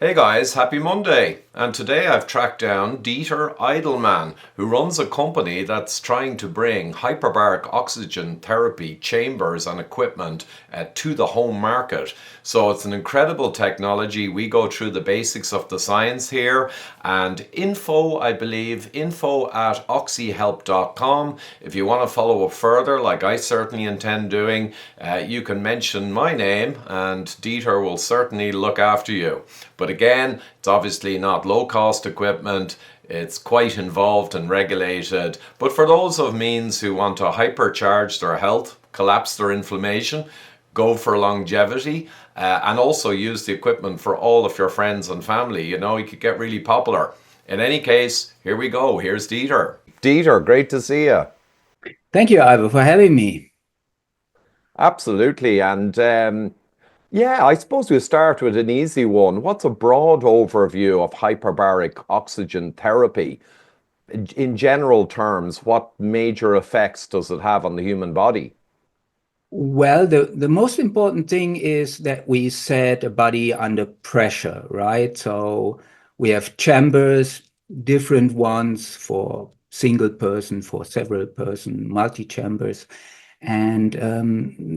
Hey guys, happy Monday. And today I've tracked down Dieter Edelmann, who runs a company that's trying to bring hyperbaric oxygen therapy chambers and equipment to the home market. So it's an incredible technology. We go through the basics of the science here, and I believe, info at oxyhelp.com. If you want to follow up further, like I certainly intend doing, you can mention my name and Dieter will certainly look after you. But again, it's obviously not low cost equipment. It's quite involved and regulated. But for those of means who want to hypercharge their health, collapse their inflammation, go for longevity, and also use the equipment for all of your friends and family, you could get really popular. In any case, here we go. Here's Dieter. Dieter, great to see you. Thank you, Ivor, for having me. Absolutely. And yeah, I suppose we'll start with an easy one. What's a broad overview of hyperbaric oxygen therapy? In general terms, what major effects does it have on the human body? Well, the most important thing is that we set a body under pressure, right? So we have chambers, different ones for single person, for several person, multi-chambers. And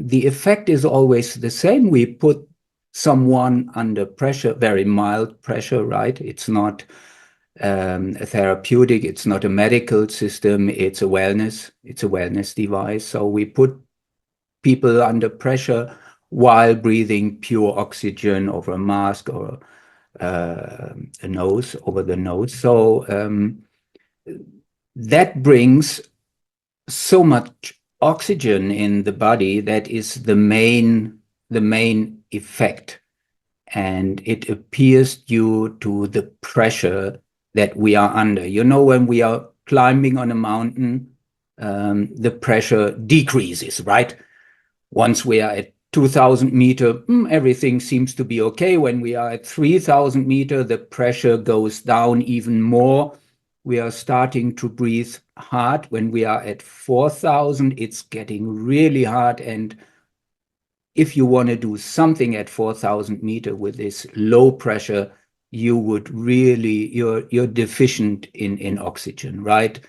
the effect is always the same. We put someone under pressure, very mild pressure, right? It's not a therapeutic, it's not a medical system, it's a wellness device. So we put people under pressure while breathing pure oxygen over a mask or a nose, over the nose. So that brings so much oxygen in the body that is the main effect. And it appears due to the pressure that we are under. When we are climbing on a mountain, the pressure decreases, right? Once we are at 2000 meter, everything seems to be okay. When we are at 3000 meter, the pressure goes down even more. We are starting to breathe hard. When we are at 4000, it's getting really hard. And if you want to do something at 4000 meter with this low pressure, you would really, you're deficient in oxygen, right?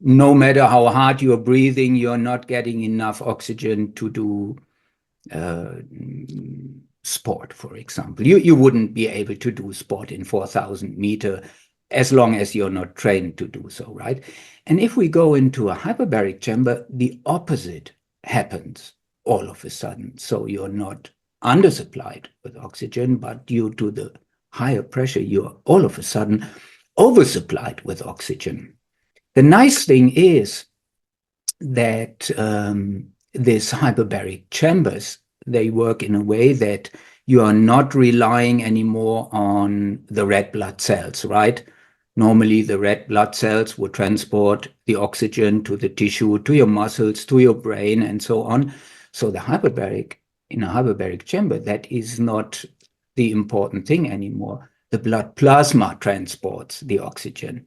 No matter how hard you're breathing, you're not getting enough oxygen to do sport, for example. You wouldn't be able to do sport in 4000 meter as long as you're not trained to do so, right? And if we go into a hyperbaric chamber, the opposite happens all of a sudden. So you're not undersupplied with oxygen, but due to the higher pressure, you're all of a sudden oversupplied with oxygen. The nice thing is that these hyperbaric chambers, they work in a way that you are not relying anymore on the red blood cells, right? Normally, the red blood cells would transport the oxygen to the tissue, to your muscles, to your brain, and so on. So in a hyperbaric chamber, that is not the important thing anymore. The blood plasma transports the oxygen.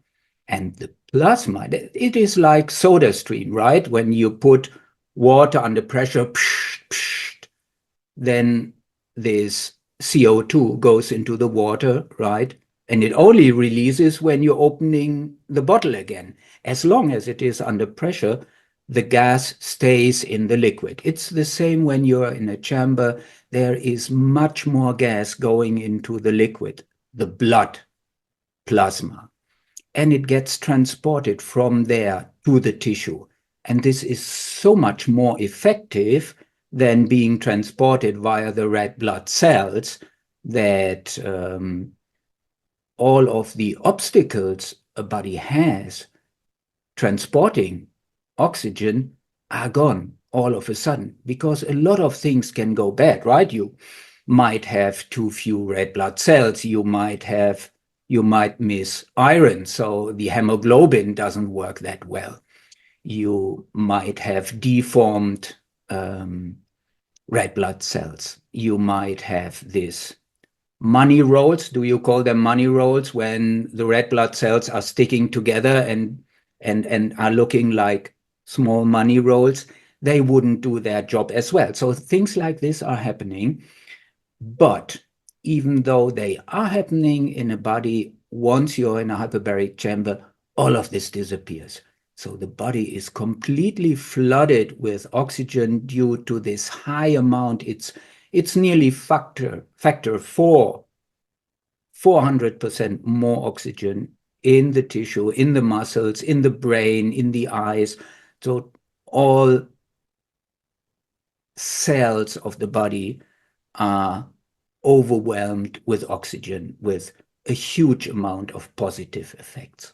And the plasma, it is like soda stream, right? When you put water under pressure, then this CO2 goes into the water, right? And it only releases when you're opening the bottle again. As long as it is under pressure, the gas stays in the liquid. It's the same when you're in a chamber. There is much more gas going into the liquid, the blood plasma, and it gets transported from there to the tissue. And this is so much more effective than being transported via the red blood cells that all of the obstacles a body has transporting oxygen are gone all of a sudden, because a lot of things can go bad, right? You might have too few red blood cells. You might miss iron, so the hemoglobin doesn't work that well. You might have deformed red blood cells. You might have this money rolls. Do you call them money rolls when the red blood cells are sticking together and are looking like small money rolls? They wouldn't do their job as well. So things like this are happening. But even though they are happening in a body, once you're in a hyperbaric chamber, all of this disappears. So the body is completely flooded with oxygen due to this high amount. It's nearly factor 400% more oxygen in the tissue, in the muscles, in the brain, in the eyes. So all cells of the body are overwhelmed with oxygen, with a huge amount of positive effects.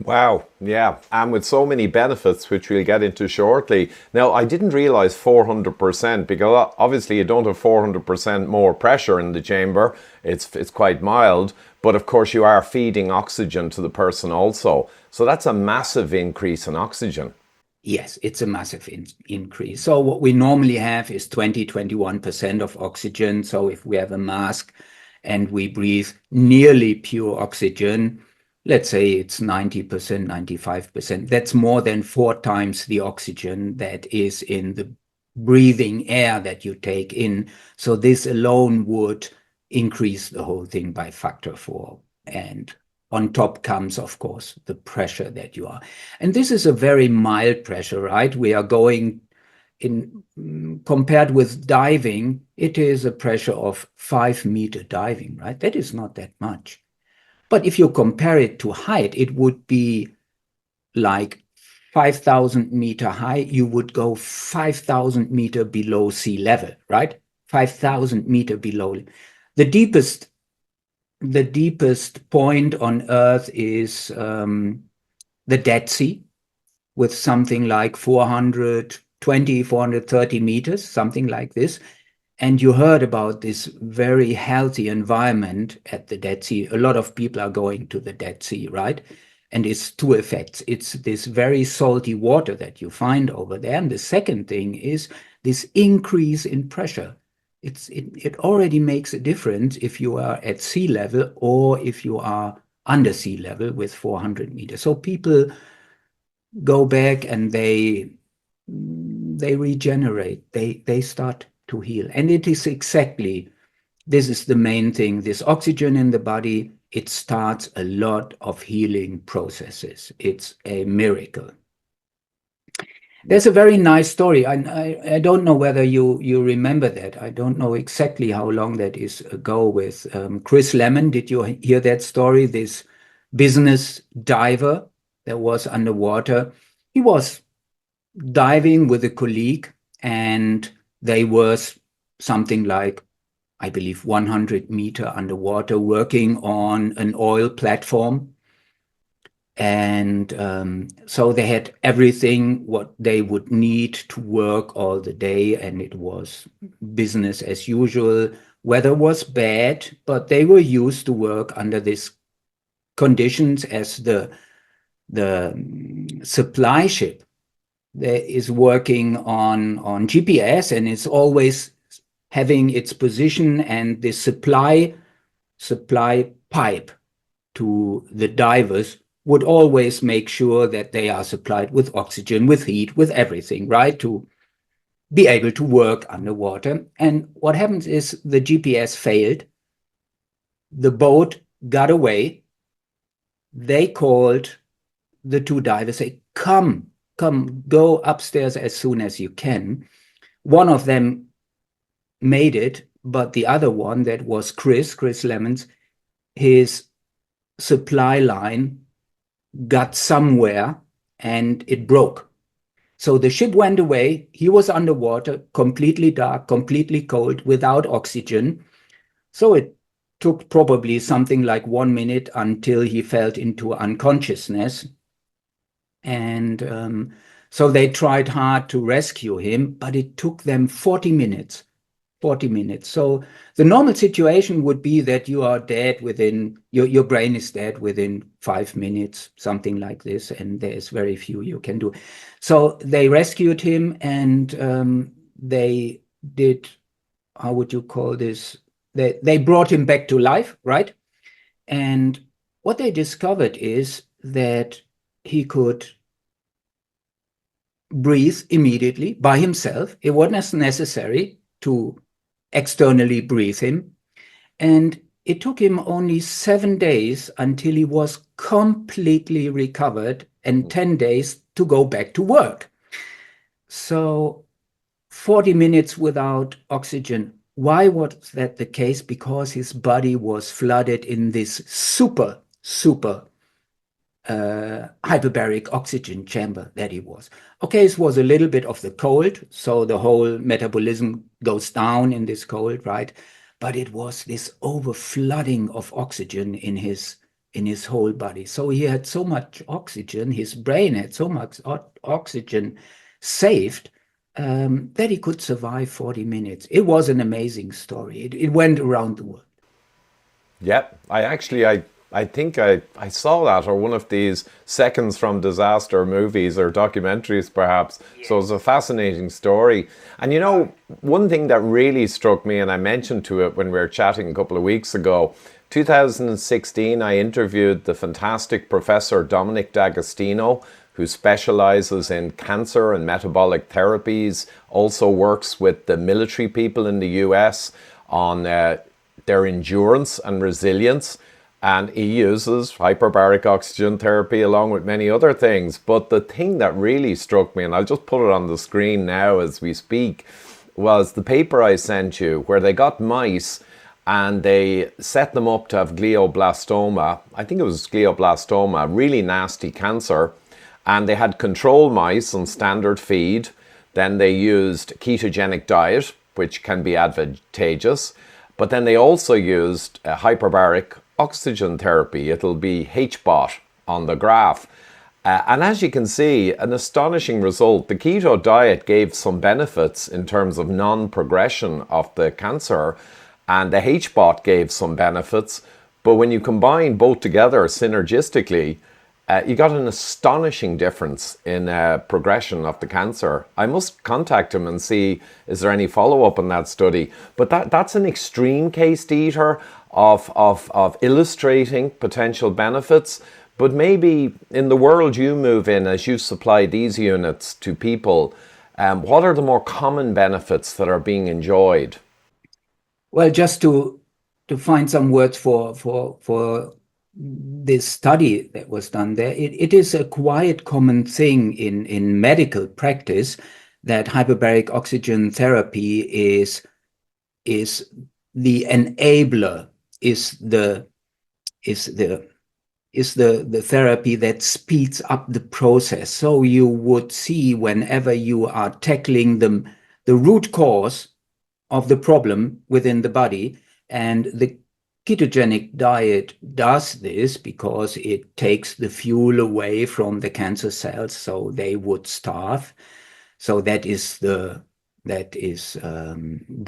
Wow, yeah, and with so many benefits, which we'll get into shortly. Now, I didn't realize 400% because obviously you don't have 400% more pressure in the chamber. It's quite mild, but of course you are feeding oxygen to the person also. So that's a massive increase in oxygen. Yes, it's a massive increase. So what we normally have is 21% of oxygen. So if we have a mask and we breathe nearly pure oxygen, let's say it's 90%, 95%, that's more than 4 times the oxygen that is in the breathing air that you take in. So this alone would increase the whole thing by factor 4. And on top comes, of course, the pressure that you are. And this is a very mild pressure, right? We are going in, compared with diving, it is a pressure of 5-meter diving, right? That is not that much. But if you compare it to height, it would be like 5,000-meter high, you would go 5,000 meter below sea level, right? 5,000 meter below. The deepest point on Earth is the Dead Sea, with something like 420, 430 meters, something like this. And you heard about this very healthy environment at the Dead Sea. A lot of people are going to the Dead Sea, right? And it's two effects. It's this very salty water that you find over there. And the second thing is this increase in pressure. It already makes a difference if you are at sea level or if you are under sea level with 400 meters. So people go back and they regenerate, they start to heal. And it is exactly, this is the main thing, this oxygen in the body, it starts a lot of healing processes. It's a miracle. There's a very nice story. I don't know whether you remember that. I don't know exactly how long that is ago with Chris Lemon. Did you hear that story? This business diver that was underwater. He was diving with a colleague and they were something like, I believe, 100-meter underwater working on an oil platform. And so they had everything what they would need to work all the day, and it was business as usual. Weather was bad, but they were used to work under these conditions as the supply ship that is working on GPS and it's always having its position, and the supply pipe to the divers would always make sure that they are supplied with oxygen, with heat, with everything, right? To be able to work underwater. And what happens is the GPS failed. The boat got away. They called the two divers, say, come, go upstairs as soon as you can. One of them made it, but the other one, that was Chris Lemons, his supply line got somewhere and it broke. So the ship went away. He was underwater, completely dark, completely cold, without oxygen. So it took probably something like 1 minute until he fell into unconsciousness. And so they tried hard to rescue him, but it took them 40 minutes. 40 minutes. So the normal situation would be that you are dead within, your brain is dead within 5 minutes, something like this, and there's very few you can do. So they rescued him, and they did, how would you call this? They brought him back to life, right? And what they discovered is that he could breathe immediately by himself. It wasn't necessary to externally breathe him. And it took him only 7 days until he was completely recovered and 10 days to go back to work. So 40 minutes without oxygen. Why was that the case? Because his body was flooded in this super hyperbaric oxygen chamber that he was. Okay, it was a little bit of the cold, so the whole metabolism goes down in this cold, right? But it was this overflooding of oxygen in his whole body. So he had so much oxygen, his brain had so much oxygen saved that he could survive 40 minutes. It was an amazing story. It went around the world. Yeah, I think I saw that, or one of these seconds from disaster movies or documentaries perhaps. So it's a fascinating story. And you know, one thing that really struck me, and I mentioned to it when we were chatting a couple of weeks ago, 2016, I interviewed the fantastic Professor Dominic D'Agostino, who specializes in cancer and metabolic therapies, also works with the military people in the US on their endurance and resilience. And he uses hyperbaric oxygen therapy along with many other things. But the thing that really struck me, and I'll just put it on the screen now as we speak, was the paper I sent you where they got mice and they set them up to have glioblastoma. I think it was glioblastoma, really nasty cancer. And they had control mice on standard feed. Then they used ketogenic diet, which can be advantageous. But then they also used hyperbaric oxygen therapy. It'll be hbot on the graph. And as you can see, an astonishing result. The keto diet gave some benefits in terms of non-progression of the cancer, and the hbot gave some benefits. But when you combine both together synergistically, you got an astonishing difference in progression of the cancer. I must contact him and see, is there any follow-up on that study? But that's an extreme case, Dieter, of illustrating potential benefits. But maybe in the world you move in, as you supply these units to people, what are the more common benefits that are being enjoyed? Well, just to find some words for this study that was done there, it is a quite common thing in medical practice that hyperbaric oxygen therapy is the enabler, is the therapy that speeds up the process. So you would see whenever you are tackling the root cause of the problem within the body, and the ketogenic diet does this because it takes the fuel away from the cancer cells, so they would starve. So that is the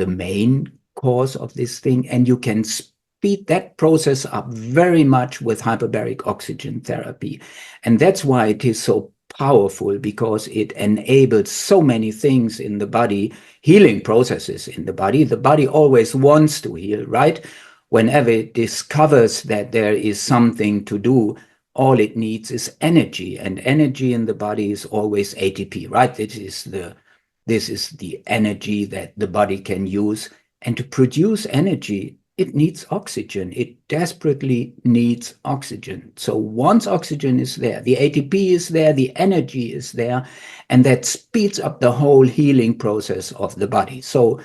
main cause of this thing, and you can speed that process up very much with hyperbaric oxygen therapy. And that's why it is so powerful, because it enables so many things in the body, healing processes in the body. The body always wants to heal, right? Whenever it discovers that there is something to do, all it needs is energy, and energy in the body is always ATP, right? This is the energy that the body can use. And to produce energy, it needs oxygen. It desperately needs oxygen. So once oxygen is there, the ATP is there, the energy is there, and that speeds up the whole healing process of the body. So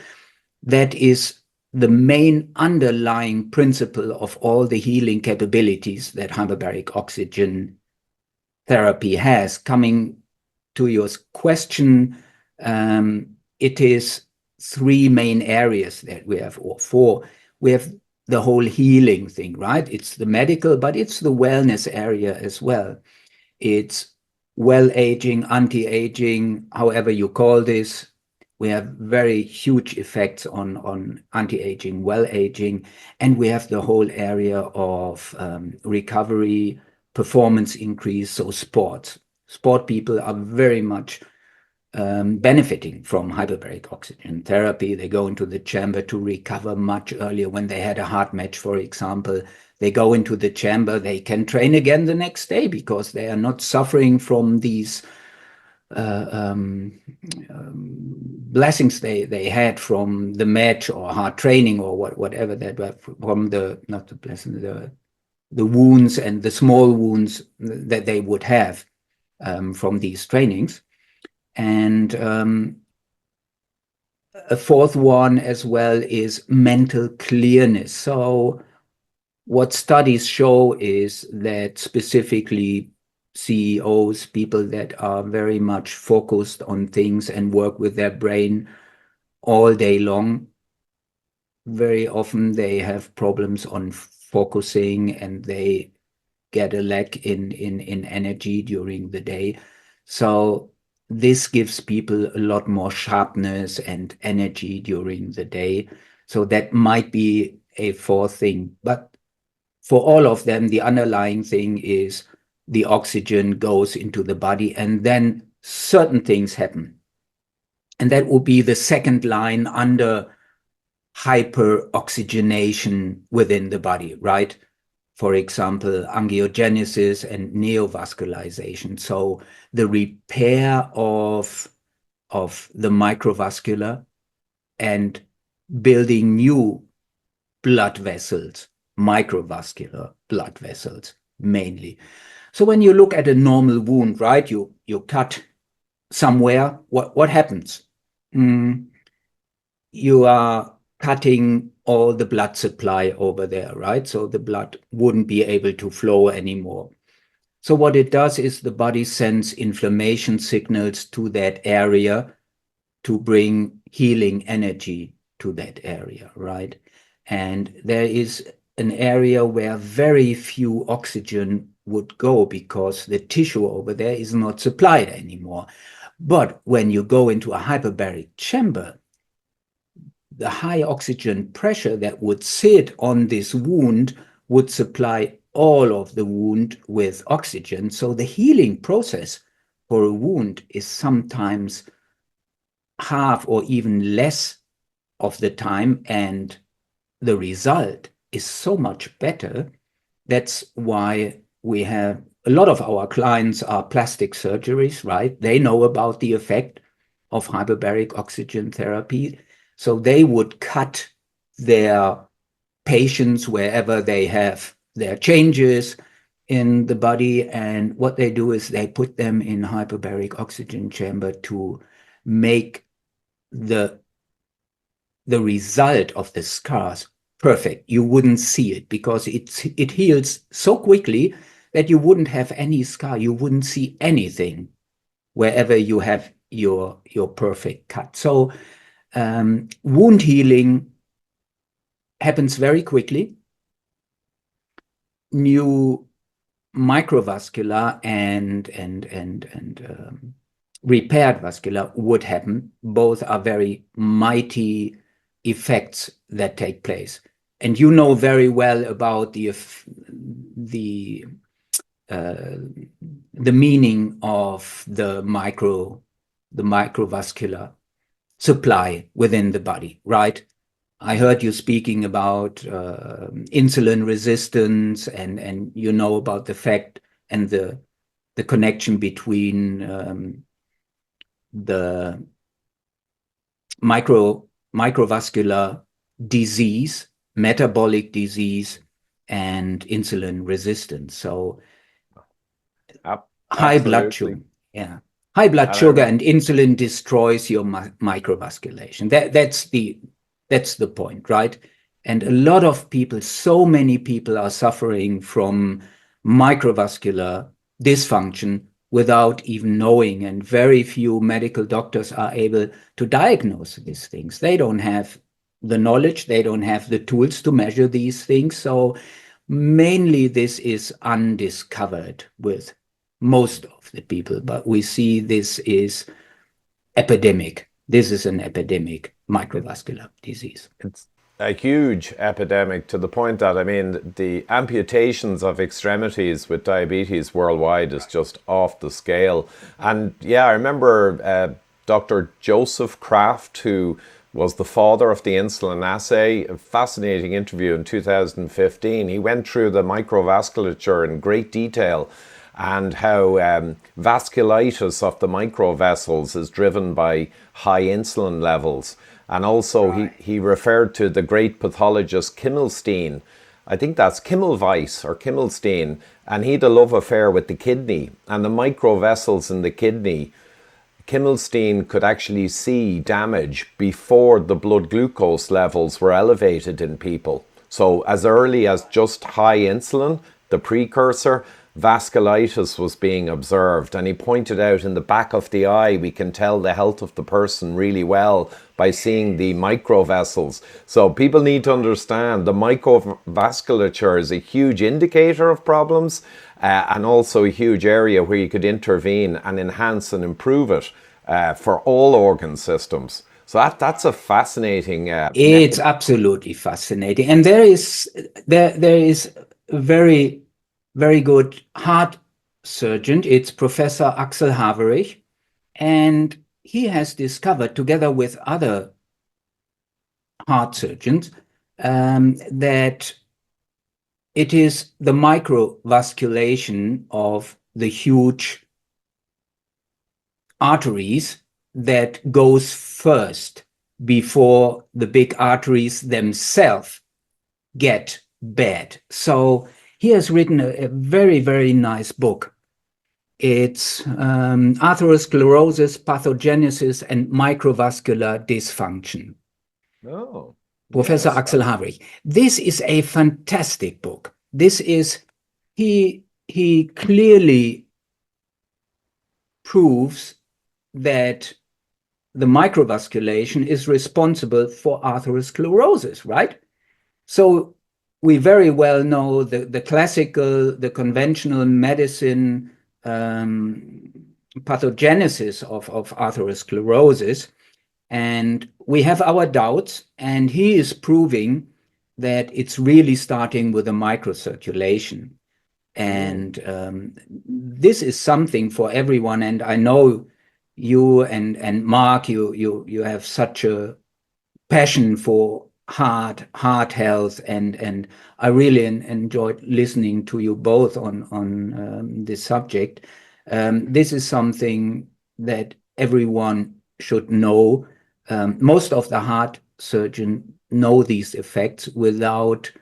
that is the main underlying principle of all the healing capabilities that hyperbaric oxygen therapy has. Coming to your question, it is three main areas that we have, or four. We have the whole healing thing, right? It's the medical, but it's the wellness area as well. It's well-aging, anti-aging, however you call this. We have very huge effects on anti-aging, well-aging, and we have the whole area of recovery, performance increase, so sports. Sport people are very much benefiting from hyperbaric oxygen therapy. They go into the chamber to recover much earlier. When they had a hard match, for example, they go into the chamber, they can train again the next day because they are not suffering from these uh, um, blessings they had from the match or hard training or whatever that were, from the, not the blessing, the wounds and the small wounds that they would have from these trainings. And a fourth one as well is mental clearness. So what studies show is that specifically CEOs, people that are very much focused on things and work with their brain all day long, very often they have problems on focusing, and they get a lack in energy during the day. So this gives people a lot more sharpness and energy during the day. So that might be a fourth thing. But for all of them, the underlying thing is the oxygen goes into the body, and then certain things happen. And that would be the second line under hyperoxygenation within the body, right? For example, angiogenesis and neovascularization. So the repair of the microvascular and building new blood vessels, microvascular blood vessels mainly. So when you look at a normal wound, right, you cut somewhere, what happens? You are cutting all the blood supply over there, right? So the blood wouldn't be able to flow anymore. So what it does is the body sends inflammation signals to that area to bring healing energy to that area, right? And there is an area where very few oxygen would go because the tissue over there is not supplied anymore. But when you go into a hyperbaric chamber, the high oxygen pressure that would sit on this wound would supply all of the wound with oxygen. So the healing process for a wound is sometimes half or even less of the time, and the result is so much better. That's why we have a lot of our clients are plastic surgeries, right? They know about the effect of hyperbaric oxygen therapy. So they would cut their patients wherever they have their changes in the body. And what they do is they put them in hyperbaric oxygen chamber to make the result of the scars perfect. You wouldn't see it because it heals so quickly that you wouldn't have any scar. You wouldn't see anything wherever you have your perfect cut. So wound healing happens very quickly. New microvascular and repaired vascular would happen. Both are very mighty effects that take place. And you know very well about the meaning of the microvascular supply within the body, right? I heard you speaking about insulin resistance, and you know about the fact and the connection between the microvascular disease, metabolic disease, and insulin resistance. So high blood Absolutely. sugar, yeah, high blood And sugar and insulin destroys your microvasculation. That's the point, right? And a lot of people, so many people are suffering from microvascular dysfunction without even knowing, and very few medical doctors are able to diagnose these things. They don't have the knowledge, they don't have the tools to measure these things. So mainly this is undiscovered with most of the people, but we see this is epidemic. This is an epidemic microvascular disease. it's a huge epidemic, to the point that, I mean, the amputations of extremities with diabetes worldwide is just off the scale. And yeah, I remember Dr. Joseph Kraft, who was the father of the insulin assay, a fascinating interview in 2015. He went through the microvasculature in great detail. and how vasculitis of the microvessels is driven by high insulin levels. And also, he referred to the great pathologist Kimmelstein. I think that's Kimmelweiss or Kimmelstein, and he had a love affair with the kidney and the microvessels in the kidney. Kimmelstein could actually see damage before the blood glucose levels were elevated in people. So as early as just high insulin, the precursor, vasculitis was being observed. And he pointed out in the back of the eye, we can tell the health of the person really well by seeing the microvessels. So people need to understand the microvasculature is a huge indicator of problems, and also a huge area where you could intervene and enhance and improve it for all organ systems. So that's a fascinating It's absolutely fascinating. And there is a very good heart surgeon. It's Professor Axel Haverich, and he has discovered, together with other heart surgeons, that it is the microvasculation of the huge arteries that goes first before the big arteries themselves get bad. So he has written a very, very nice book. It's Atherosclerosis, Pathogenesis, and Microvascular Dysfunction. Oh, Professor yes. Axel Haverich. This is a fantastic book. He clearly proves that the microvasculation is responsible for atherosclerosis, right? So we very well know the classical, the conventional medicine pathogenesis of atherosclerosis. And we have our doubts, and he is proving that it's really starting with a microcirculation. And this is something for everyone. And I know you and Mark, you have such a passion for heart health, and I really enjoyed listening to you both on this subject. This is something that everyone should know. Most of the heart surgeons know these effects without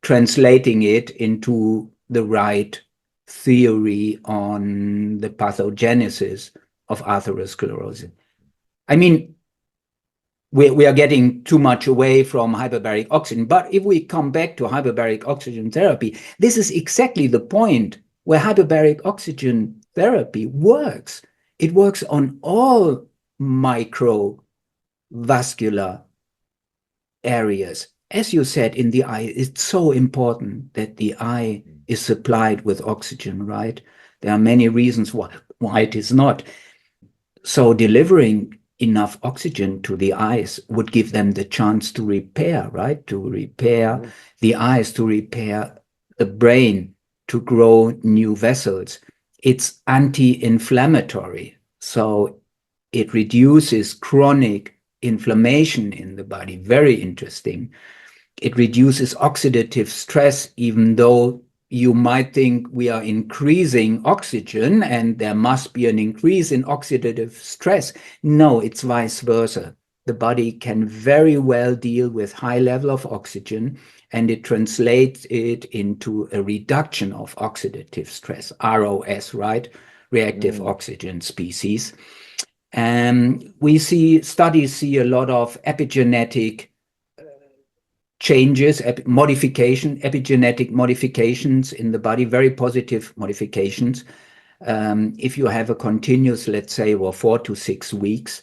translating it into the right theory on the pathogenesis of atherosclerosis. I mean, we are getting too much away from hyperbaric oxygen. But if we come back to hyperbaric oxygen therapy, this is exactly the point where hyperbaric oxygen therapy works. It works on all microvascular areas. As you said, in the eye, it's so important that the eye is supplied with oxygen, right? There are many reasons why it is not. So delivering enough oxygen to the eyes would give them the chance to repair, right? To repair the eyes, to repair the brain, to grow new vessels. It's anti-inflammatory. So it reduces chronic inflammation in the body. Very interesting. It reduces oxidative stress, even though you might think we are increasing oxygen and there must be an increase in oxidative stress. No, it's vice versa. The body can very well deal with high level of oxygen, and it translates it into a reduction of oxidative stress, ROS, right? Reactive oxygen species. Studies see a lot of epigenetic changes, epigenetic modifications in the body, very positive modifications. If you have a continuous, let's say, 4 to 6 weeks,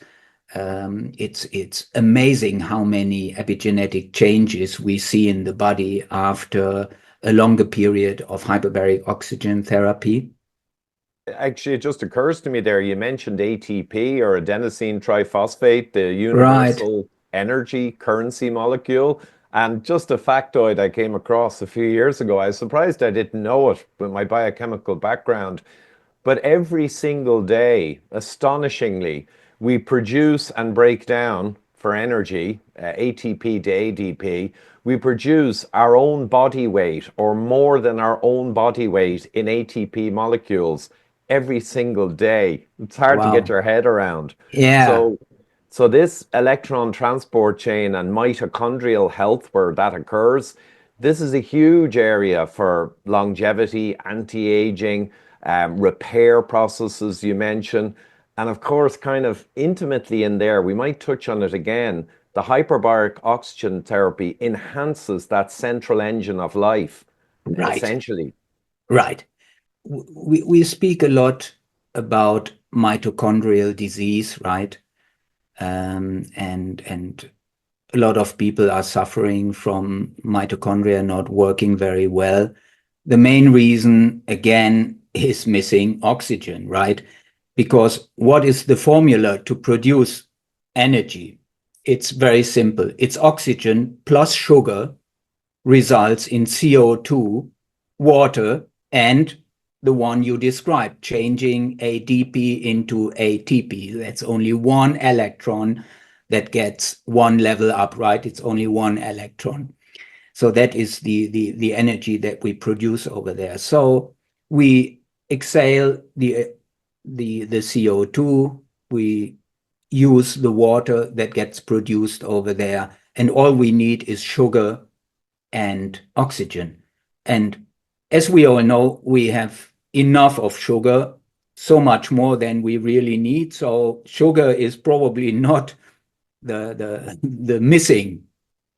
it's amazing how many epigenetic changes we see in the body after a longer period of hyperbaric oxygen therapy. Actually, it just occurs to me there, you mentioned ATP or adenosine triphosphate, the Right. universal energy currency molecule. And just a factoid I came across a few years ago, I was surprised I didn't know it with my biochemical background. But every single day, astonishingly, we produce and break down for energy, ATP to ADP, we produce our own body weight or more than our own body weight in ATP molecules every single day. It's hard to get Wow. your head around. Yeah. So, so this electron transport chain and mitochondrial health where that occurs, this is a huge area for longevity, anti-aging, repair processes you mentioned. And of course, kind of intimately in there, we might touch on it again. The hyperbaric oxygen therapy enhances that central engine of life, Right. essentially. Right. We speak a lot about mitochondrial disease, right? And a lot of people are suffering from mitochondria not working very well. The main reason, again, is missing oxygen, right? Because what is the formula to produce energy? It's very simple. It's oxygen plus sugar results in CO2, water, and the one you described, changing ADP into ATP. That's only one electron that gets one level up, right? It's only one electron. So that is the energy that we produce over there. So we exhale the CO2, we use the water that gets produced over there, and all we need is sugar and oxygen. And as we all know, we have enough of sugar, so much more than we really need. So sugar is probably not the missing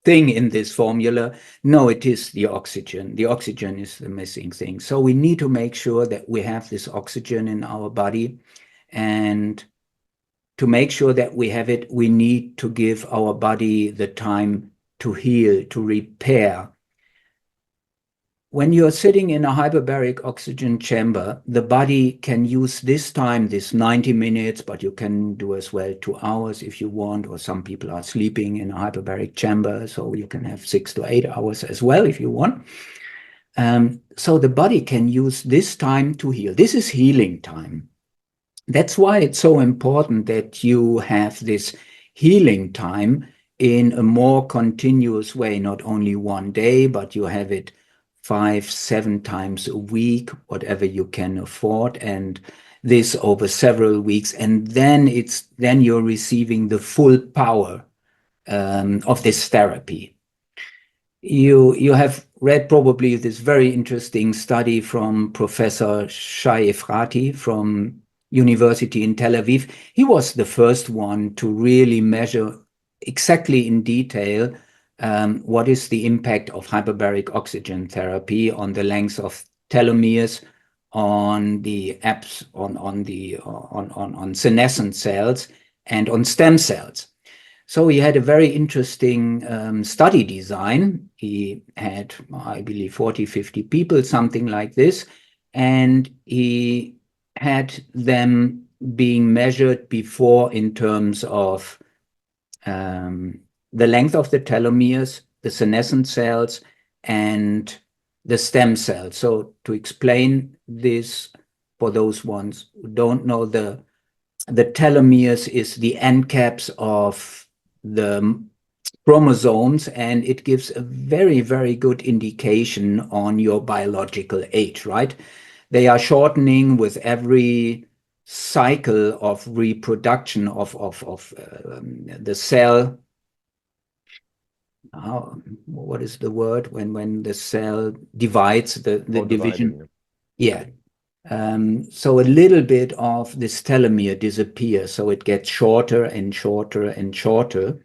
thing in this formula. No, it is the oxygen. The oxygen is the missing thing. So we need to make sure that we have this oxygen in our body. And to make sure that we have it, we need to give our body the time to heal, to repair. When you're sitting in a hyperbaric oxygen chamber, the body can use this time, this 90 minutes, but you can do as well 2 hours if you want, or some people are sleeping in a hyperbaric chamber, so you can have 6 to 8 hours as well if you want. So the body can use this time to heal. This is healing time. That's why it's so important that you have this healing time in a more continuous way, not only one day, but you have it 5, 7 times a week, whatever you can afford, and this over several weeks. And then you're receiving the full power of this therapy. You have read probably this very interesting study from Professor Shai Efrati from University in Tel Aviv. He was the first one to really measure exactly in detail what is the impact of hyperbaric oxygen therapy on the length of telomeres, on the on senescent cells, and on stem cells. So he had a very interesting study design. He had, I believe, 40, 50 people, something like this. And he had them being measured before in terms of the length of the telomeres, the senescent cells, and the stem cells. So to explain this for those ones who don't know, the telomeres is the end caps of the chromosomes, and it gives a very, very good indication on your biological age, right? They are shortening with every cycle of reproduction of the cell. What is the word when the cell divides, the division? Yeah. So a little bit of this telomere disappears, so it gets shorter and shorter and shorter.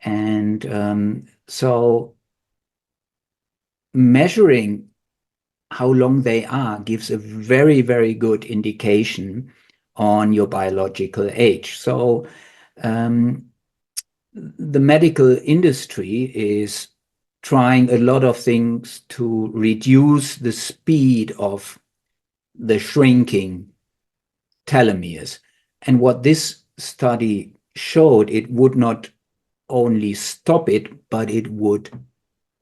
And so measuring how long they are gives a very, very good indication on your biological age. So the medical industry is trying a lot of things to reduce the speed of the shrinking telomeres. And what this study showed, it would not only stop it, but it would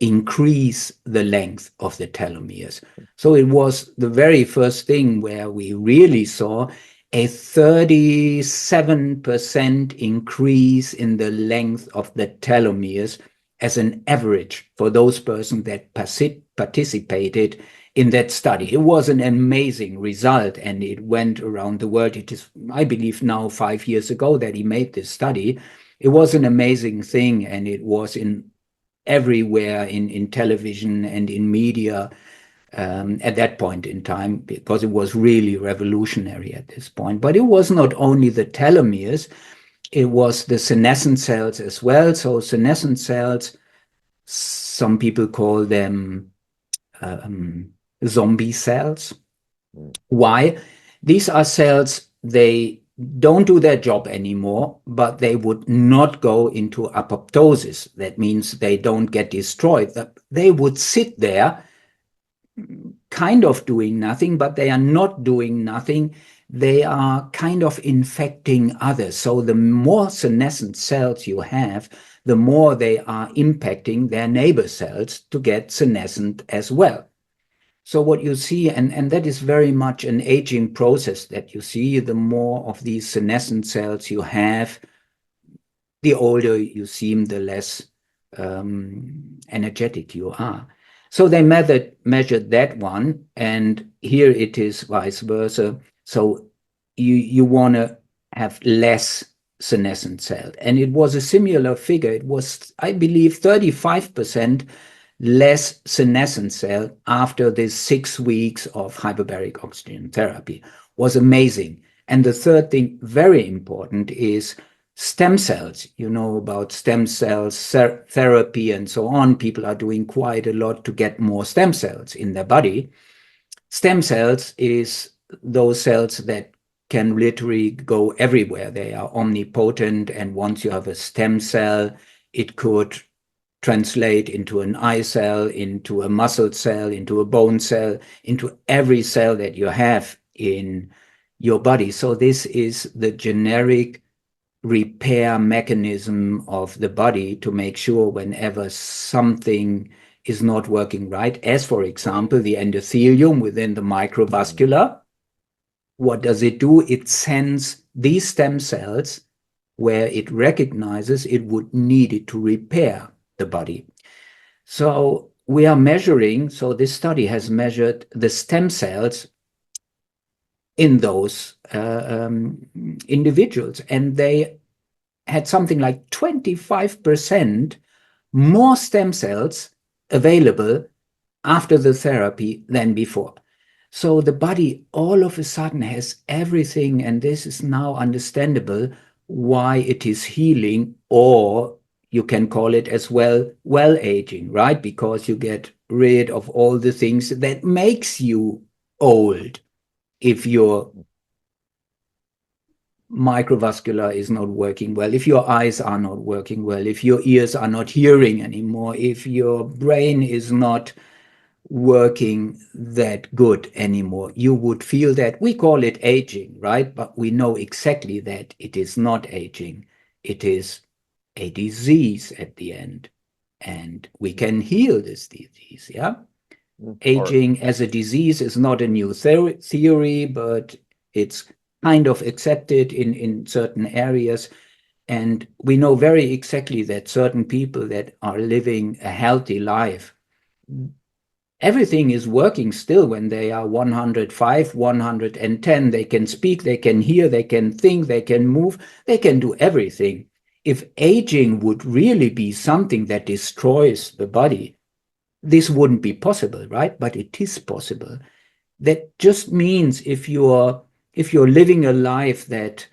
increase the length of the telomeres. So it was the very first thing where we really saw a 37% increase in the length of the telomeres as an average for those persons that participated in that study. It was an amazing result, and it went around the world. It is, I believe, now 5 years ago that he made this study. It was an amazing thing, and it was in everywhere in television and in media at that point in time, because it was really revolutionary at this point. But it was not only the telomeres, it was the senescent cells as well. So senescent cells, some people call them zombie cells. Why? These are cells, they don't do their job anymore, but they would not go into apoptosis. That means they don't get destroyed. They would sit there kind of doing nothing, but they are not doing nothing. They are kind of infecting others. So the more senescent cells you have, the more they are impacting their neighbor cells to get senescent as well. So what you see, and that is very much an aging process that you see, the more of these senescent cells you have, the older you seem, the less energetic you are. So they measured that one, and here it is vice versa. So you want to have less senescent cell. And it was a similar figure. It was, I believe, 35% less senescent cell after this 6 weeks of hyperbaric oxygen therapy. Was amazing. And the third thing, very important, is stem cells. You know about stem cells, therapy, and so on. People are doing quite a lot to get more stem cells in their body. Stem cells is those cells that can literally go everywhere. They are omnipotent, and once you have a stem cell, it could translate into an eye cell, into a muscle cell, into a bone cell, into every cell that you have in your body. So this is the generic repair mechanism of the body to make sure whenever something is not working right, as for example, the endothelium within the microvascular, what does it do? It sends these stem cells where it recognizes it would need it to repair the body. So we are measuring, so this study has measured the stem cells in those individuals, and they had something like 25% more stem cells available after the therapy than before. So the body all of a sudden has everything, and this is now understandable why it is healing, or you can call it as well aging, right? Because you get rid of all the things that makes you old. If your microvascular is not working well, if your eyes are not working well, if your ears are not hearing anymore, if your brain is not working that good anymore, you would feel that. We call it aging, right? But we know exactly that it is not aging. It is a disease at the end, and we can heal this disease, yeah? Aging as a disease is not a new theory, but it's kind of accepted in certain areas. And we know very exactly that certain people that are living a healthy life, everything is working still when they are 105, 110. They can speak, they can hear, they can think, they can move, they can do everything. If aging would really be something that destroys the body, this wouldn't be possible, right? But it is possible. That just means if you're living a life that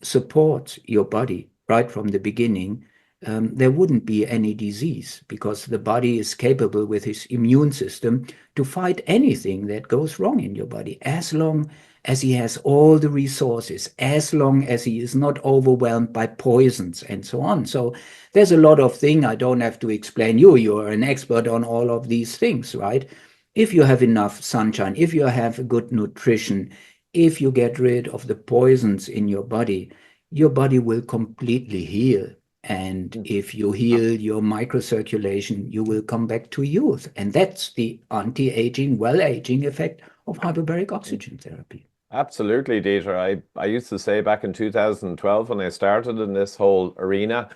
supports your body right from the beginning, there wouldn't be any disease, because the body is capable with its immune system to fight anything that goes wrong in your body, as long as he has all the resources, as long as he is not overwhelmed by poisons and so on. So there's a lot of things I don't have to explain you. You're an expert on all of these things, right? If you have enough sunshine, if you have good nutrition, if you get rid of the poisons in your body will completely heal. And if you heal your microcirculation, you will come back to youth. And that's the anti-aging, well-aging effect of hyperbaric oxygen therapy. Absolutely, Dieter. I used to say back in 2012 when I started in this whole arena,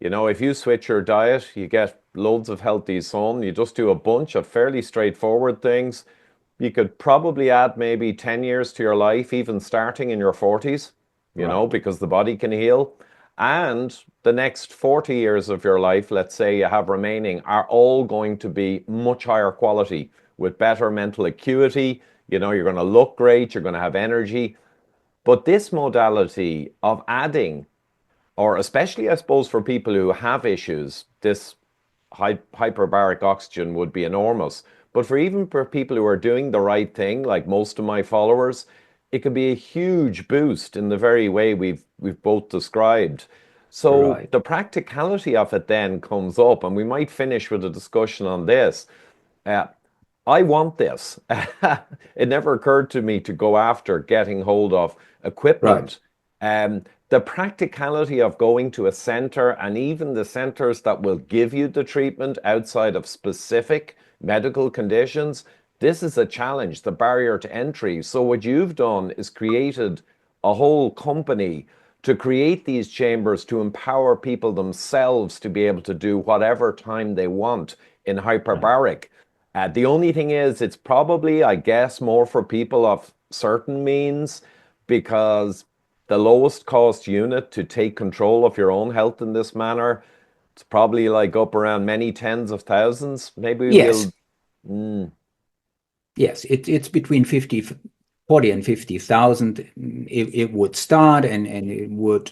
if you switch your diet, you get loads of healthy sun. You just do a bunch of fairly straightforward things. You could probably add maybe 10 years to your life, even starting in your 40s, Right, because the body can heal. And the next 40 years of your life, let's say you have remaining, are all going to be much higher quality with better mental acuity. You're going to look great, you're going to have energy. But this modality of adding, or especially, I suppose, for people who have issues, this hyperbaric oxygen would be enormous. But for people who are doing the right thing, like most of my followers, it could be a huge boost in the very way we've both described. So right, the practicality of it then comes up, and we might finish with a discussion on this. Uh, I want this. It never occurred to me to go after getting hold of right. equipment. The practicality of going to a center, and even the centers that will give you the treatment outside of specific medical conditions, this is a challenge, the barrier to entry. So what you've done is created a whole company to create these chambers to empower people themselves to be able to do whatever time they want in Right. hyperbaric. The only thing is, it's probably, I guess, more for people of certain means, because the lowest cost unit to take control of your own health in this manner, it's probably like up around many tens of thousands. Maybe we'll. Yes, Mm, yes, it's between 40 and 50,000. It would start, and it would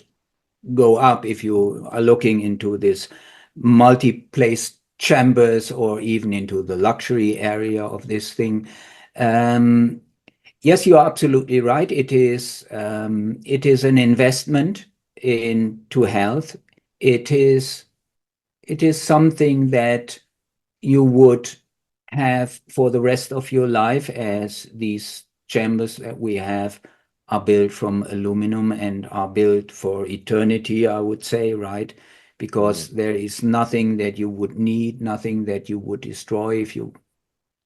go up if you are looking into this multi-place chambers or even into the luxury area of this thing. Um, yes, you are absolutely right. It is an investment into health. It is it is something that you would have for the rest of your life, as these chambers that we have are built from aluminum and are built for eternity, I would say, right? mm, Because there is nothing that you would need, nothing that you would destroy if you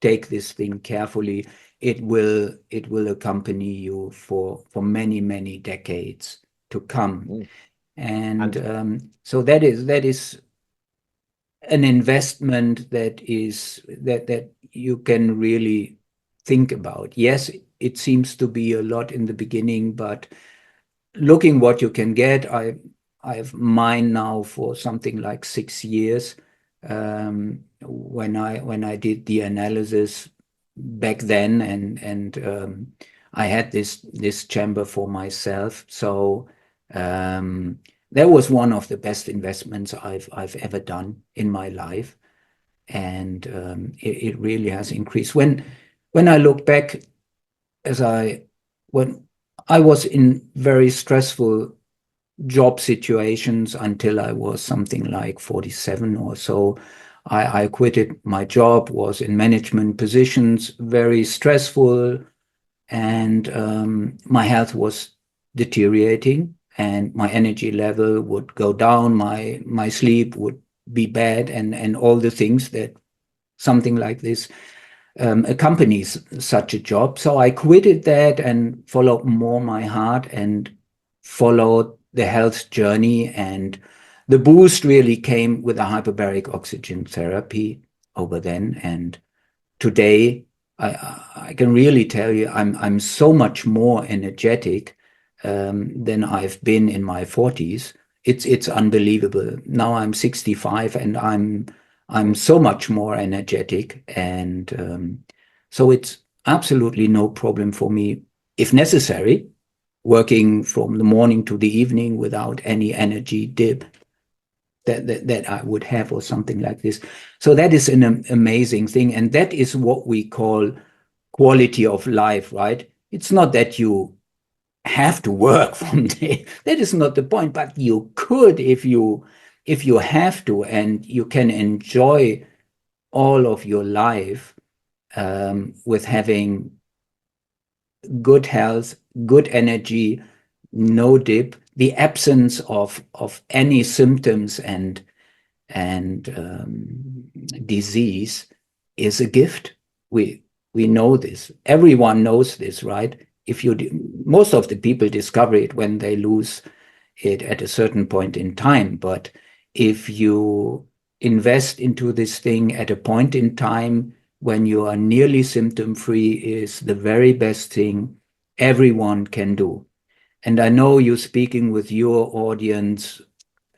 take this thing carefully. It will accompany you for many, many decades to come. mm. And And so that is an investment that you can really think about. Yes, it seems to be a lot in the beginning, but looking what you can get, I have mine now for something like 6 years. When I did the analysis back then, and I had this chamber for myself. So um, that was one of the best investments I've ever done in my life, and it really has increased. When I look back, as I when I was in very stressful job situations until I was something like 47 or so. I quitted my job, was in management positions, very stressful, and my health was deteriorating, and my energy level would go down, my sleep would be bad, and all the things that something like this accompanies such a job. So I quitted that and followed more my heart and followed the health journey. And the boost really came with a hyperbaric oxygen therapy over then. And today, I can really tell you, I'm so much more energetic than I've been in my 40s. It's unbelievable. Now I'm 65, and I'm mm, so much more energetic, and so it's absolutely no problem for me, if necessary, working from the morning to the evening without any energy dip that I would have, or something like this. So that is an amazing thing, and that is what we call quality of life, right? It's not that you have to work from day. That is not the point, but you could, if you have to, and you can enjoy all of your life with having good health, good energy, no dip, the absence of any symptoms and disease is a gift. We know this. Everyone knows this, right? if you, most of the people discover it when they lose it at a certain point in time. But if you invest into this thing at a point in time when you are nearly symptom free, is the very best thing everyone can do. And I know you're speaking with your audience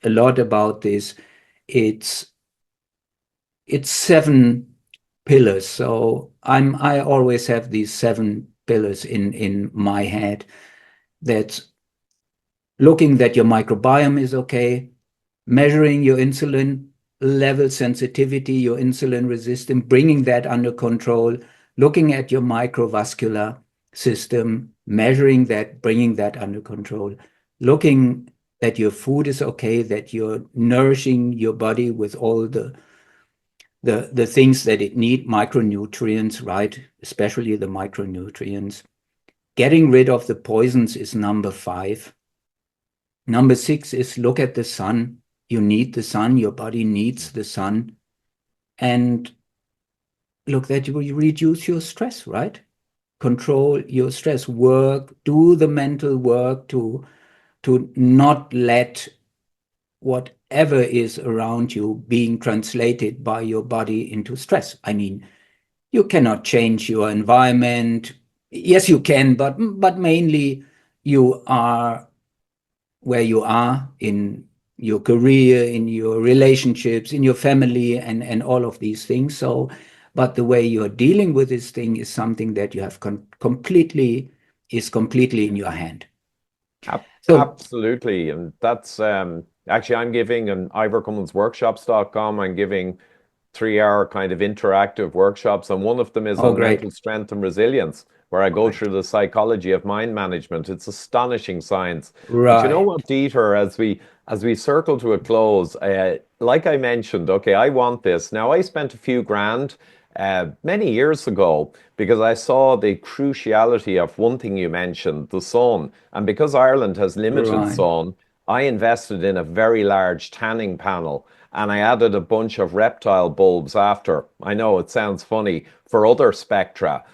a lot about this. It's it's 7 pillars. So I always have these 7 pillars in my head. That's looking that your microbiome is okay, measuring your insulin level sensitivity, your insulin resistance, bringing that under control, looking at your microvascular system, measuring that, bringing that under control, looking that your food is okay, that you're nourishing your body with all the things that it need, micronutrients, right? Especially the micronutrients. Getting rid of the poisons is number 5. Number 6 is look at the sun. You need the sun. Your body needs the sun. And look that you reduce your stress, right? Control your stress. Work, do the mental work to not let whatever is around you being translated by your body into stress. I mean, you cannot change your environment. Yes, you can, but mainly you are where you are in your career, in your relationships, in your family, and all of these things. So, but the way you're dealing with this thing is something that you have completely in your hand. So, Absolutely. And that's actually, I'm giving an ivorcommonsworkshops.com. I'm giving 3 hour kind of interactive workshops, and one of them is oh, on mental great. strength and resilience, where I go Right. through the psychology of mind management. It's astonishing science. But you know Right. what, Dieter, as we circle to a close, like I mentioned, okay, I want this. Now, I spent a few grand many years ago because I saw the cruciality of one thing you mentioned, the sun. And because Ireland has limited Right. sun, I invested in a very large tanning panel and I added a bunch of reptile bulbs after. I know it sounds funny for other spectra,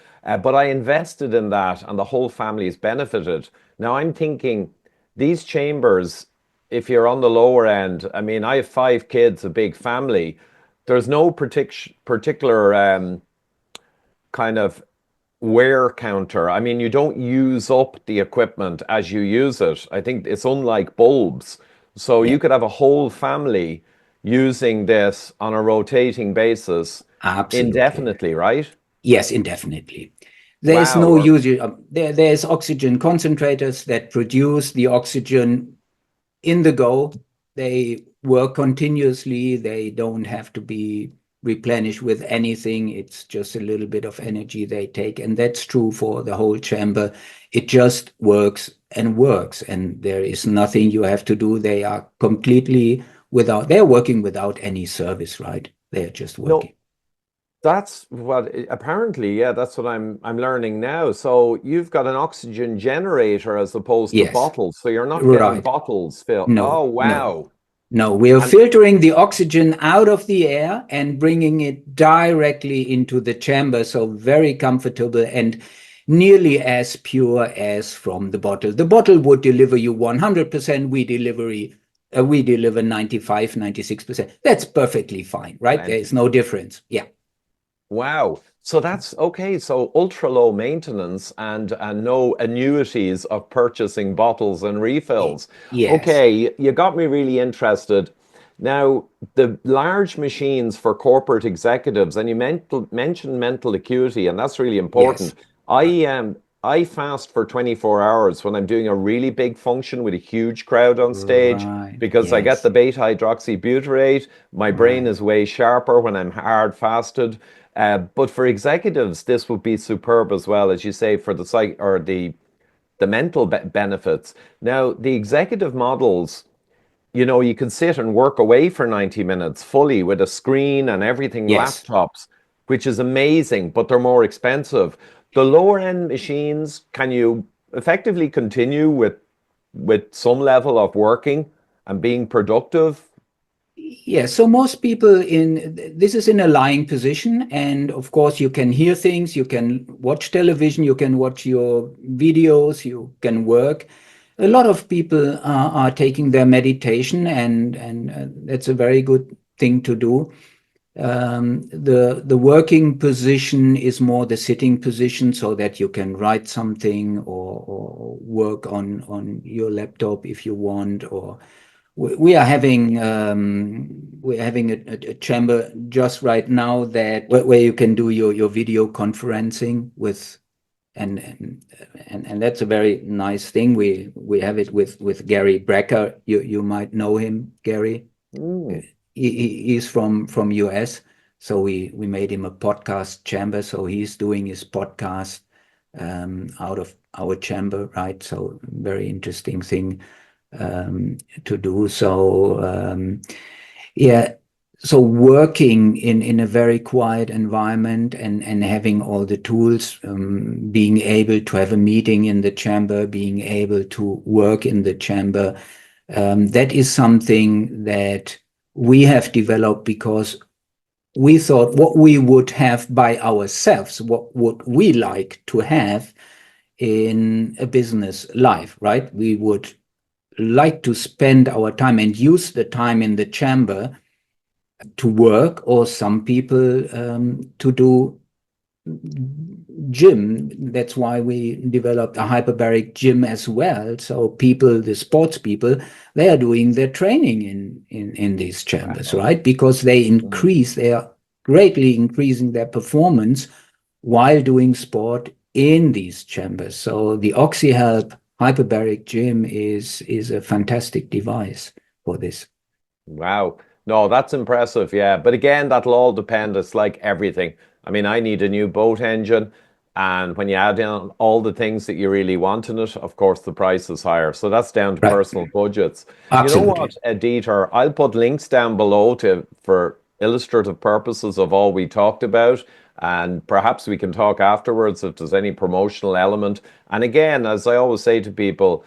but I invested in that and the whole family's benefited. Now I'm thinking these chambers, if you're on the lower end, I mean, I have 5 kids, a big family. There's no particular kind of wear counter. I mean, you don't use up the equipment as you use it. I think it's unlike bulbs. So Yeah. you could have a whole family using this on a rotating basis Absolutely. indefinitely, right? Yes, indefinitely. There is no Wow. use. There's oxygen concentrators that produce the oxygen in the go. They work continuously. They don't have to be replenished with anything. It's just a little bit of energy they take. And that's true for the whole chamber. It just works and works. And there is nothing you have to do. They are completely they're working without any service, right? They're just working. No, that's what apparently, yeah, that's what I'm learning now. So you've got an oxygen generator as opposed to Yes, bottles. So you're not getting right. bottles filled. No, Oh, no. wow. No, we are And filtering the oxygen out of the air and bringing it directly into the chamber. So very comfortable and nearly as pure as from the bottle. The bottle would deliver you 100%. We deliver 95, 96%. That's perfectly fine, right? There is plenty. no difference. Yeah. Wow. So that's okay. So ultra low maintenance and no annuities of purchasing bottles and refills. Yes. Okay, you got me really interested. Now, the large machines for corporate executives, and you mentioned mental acuity, and that's really important. Yes. Right. I fast for 24 hours when I'm doing a really big function with a huge crowd on stage Right. because I get Yes. the beta hydroxybutyrate. My brain Right. is way sharper when I'm hard fasted. But for executives, this would be superb as well, as you say, for the psych or the mental benefits. Now, the executive models, you can sit and work away for 90 minutes fully with a screen and everything, Yes. laptops, which is amazing, but they're more expensive. The lower end machines, can you effectively continue with some level of working and being productive? Yeah, so most people this is in a lying position, and of course you can hear things, you can watch television, you can watch your videos, you can work. A lot of people are taking their meditation, and that's a very good thing to do. The working position is more the sitting position, so that you can write something or work on your laptop if you want, or we are having a chamber just right now that where you can do your video conferencing with, and that's a very nice thing. We have it with Gary Brecker. You might know him, Gary. Mm. He's from US, so we made him a podcast chamber. So he's doing his podcast out of our chamber, right? So very interesting thing to do. So yeah, so working in a very quiet environment and having all the tools, being able to have a meeting in the chamber, being able to work in the chamber, that is something that we have developed because we thought what we would have by ourselves, what would we like to have in a business life, right? We would like to spend our time and use the time in the chamber to work, or some people to do gym. That's why we developed a hyperbaric gym as well. So people, the sports people, they are doing their training in these chambers, Wow. right? Because Mm. they are greatly increasing their performance while doing sport in these chambers. So the OxyHelp hyperbaric gym is a fantastic device for this. Wow. No, that's impressive. Yeah. But again, that'll all depend. It's like everything. I mean, I need a new boat engine. And when you add in all the things that you really want in it, of course, the price is higher. So that's down to Right. personal budgets. You know what, Absolutely. Dieter? I'll put links down below to for illustrative purposes of all we talked about. And perhaps we can talk afterwards if there's any promotional element. And again, as I always say to people,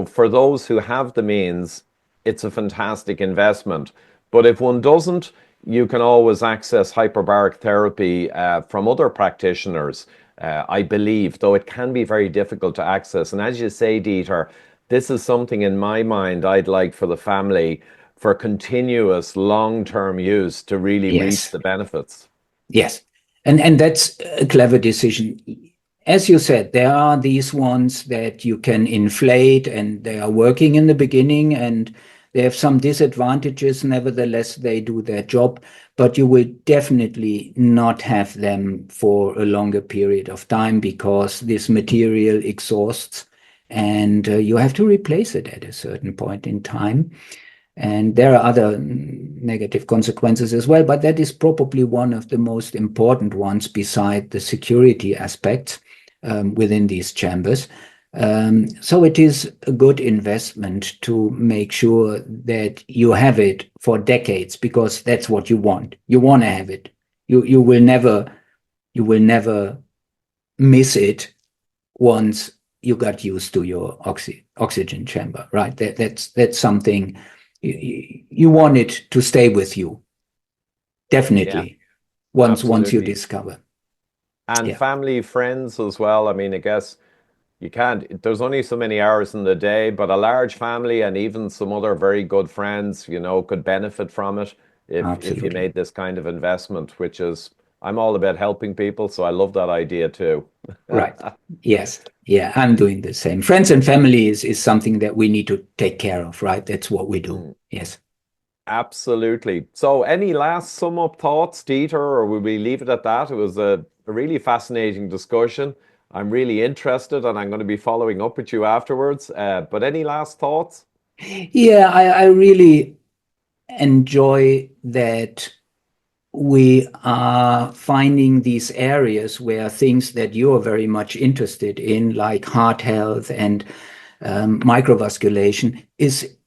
for those who have the means, it's a fantastic investment. But if one doesn't, you can always access hyperbaric therapy from other practitioners, I believe, though it can be very difficult to access. And as you say, Dieter, this is something in my mind I'd like for the family for continuous long term use to really reap Yes. the benefits. Yes. And that's a clever decision. As you said, there are these ones that you can inflate, and they are working in the beginning, and they have some disadvantages. Nevertheless, they do their job, but you will definitely not have them for a longer period of time because this material exhausts, and you have to replace it at a certain point in time. And there are other negative consequences as well, but that is probably one of the most important ones beside the security aspects within these chambers. So it is a good investment to make sure that you have it for decades, because that's what you want. You want to have it. You you will never miss it once you got used to your oxygen chamber, right? That's something you want it to stay with you, Yeah, definitely. Once you absolutely. discover, And yeah, family, friends as well. I mean, I guess you can't, there's only so many hours in the day, but a large family and even some other very good friends, could benefit from it if you absolutely made this kind of investment, which is, I'm all about helping people, so I love that idea too. right. Yes, yeah, I'm doing the same. Friends and family is something that we need to take care of, right? That's what we do. Mm, Yes. absolutely. So, any last sum up thoughts, Dieter, or will we leave it at that? It was a really fascinating discussion. I'm really interested and I'm going to be following up with you afterwards. But any last thoughts? Yeah, I really enjoy that we are finding these areas where things that you're very much interested in, like heart health and microvasculation, is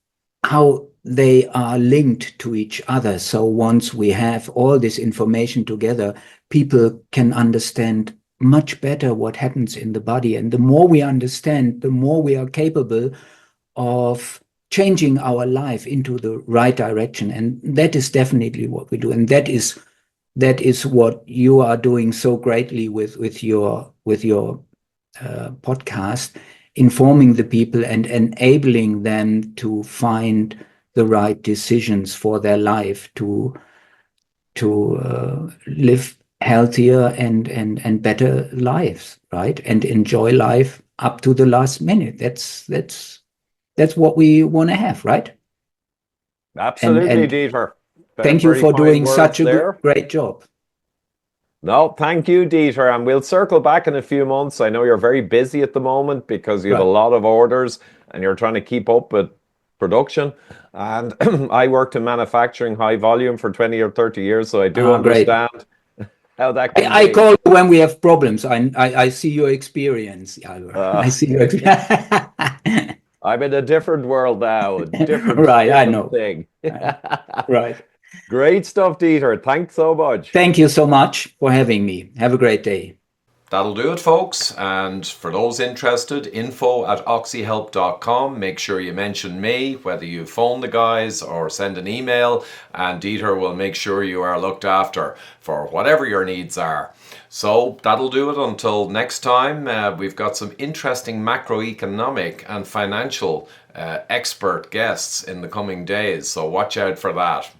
how they are linked to each other. So once we have all this information together, people can understand much better what happens in the body. And the more we understand, the more we are capable of changing our life into the right direction. And that is definitely what we do. And that is what you are doing so greatly with your podcast, informing the people and enabling them to find the right decisions for their life, to live healthier and better lives, right? And enjoy life up to the last minute. That's what we want to have, right? Absolutely, And Dieter. thank you Very for kind doing words such a there. great job. No, thank you, Dieter. And we'll circle back in a few months. I know you're very busy at the moment because you have a Right. lot of orders and you're trying to keep up with production. And I worked in manufacturing high volume for 20 or 30 years, so I do Great. understand how that can I be. call you when we have problems. I see your experience, Ivor. I see your experience. I'm in a different world now, a Right, I different know. thing. Right. Great stuff, Dieter. Thanks so much. Thank you so much for having me. Have a great day. That'll do it, folks. And for those interested, info@oxyhelp.com. Make sure you mention me, whether you phone the guys or send an email, and Dieter will make sure you are looked after for whatever your needs are. So that'll do it until next time. We've got some interesting macroeconomic and financial expert guests in the coming days, so watch out for that.